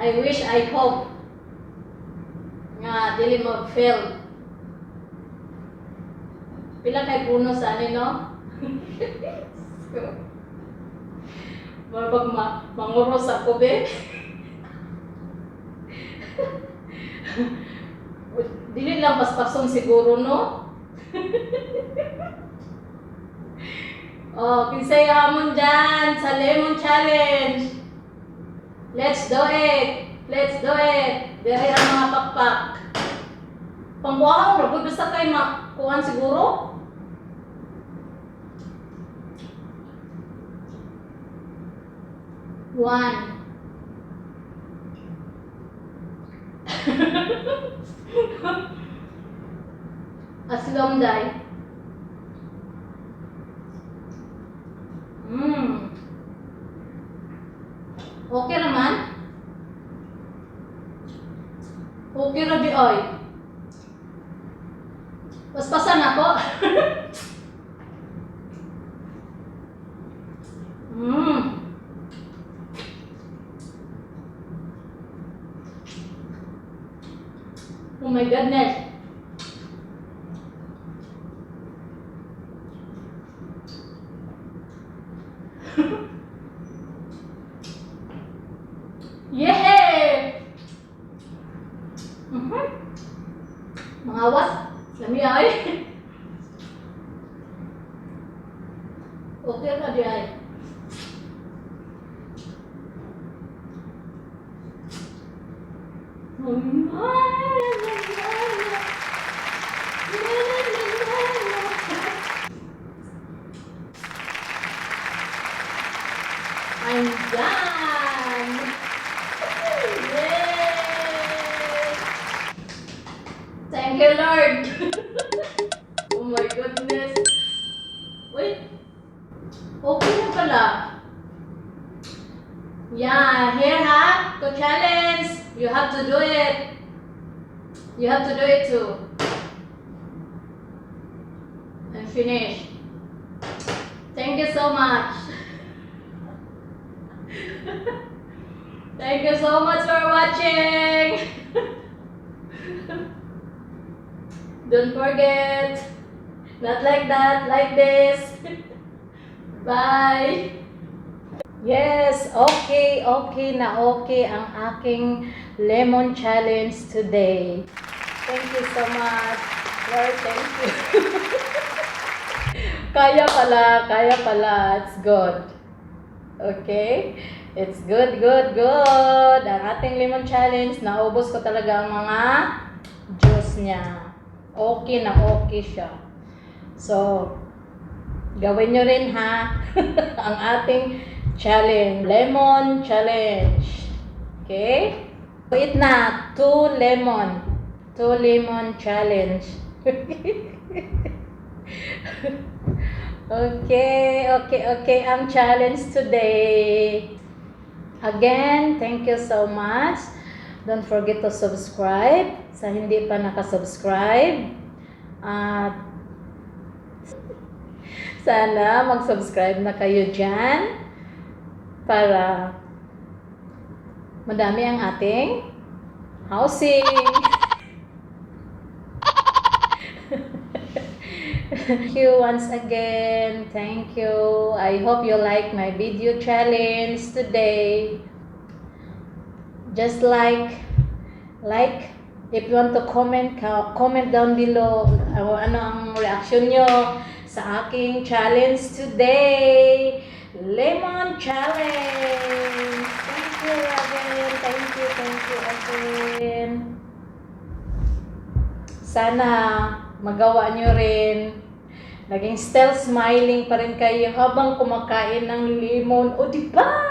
I wish, I hope nga dili mag-fail. Pila kay puno sa ani no? Marbag manguros ako be. Dili lang paspason siguro no? Oh, kinsay hamon dyan sa Lemon Challenge. Let's do it! Let's do it! Dere ang mga pakpak. Pangbuang, rabod basta kayo makuhan siguro? One. Aslom day. Okay naman. Okay na di oy. Paspasan ako. Oh my goodness. Yay! Mga awas. Lami ay. Okay na di ay. I'm done! Yay! Thank you, Lord! Oh my goodness! Wait! Okay na pala. Yeah, here ha, to challenge. You have to do it. You have to do it too. And finish. Thank you so much. Thank you so much for watching. Don't forget, not like that, like this. Bye. Yes, okay na okay ang aking lemon challenge today. Thank you so much. Lord, thank you. Kaya pala. It's good. Okay? It's good. Ang ating lemon challenge, naubos ko talaga ang mga juice niya. Okay na okay siya. So, gawin nyo rin ha. Ang ating challenge. Lemon challenge. Okay? Wait na. 2 lemon. 2 lemon challenge. Okay. Ang challenge today. Again, thank you so much. Don't forget to subscribe. Sa hindi pa nakasubscribe. At sana mag-subscribe na kayo dyan para madami ang ating housing. Thank you once again. Thank you. I hope you like my video challenge today. Just like if you want to comment down below ano ang reaction nyo sa aking challenge today. Lemon challenge. Thank you again. Thank you again. Sana magawa nyo rin. Naging still smiling pa rin kayo habang kumakain ng lemon. O diba?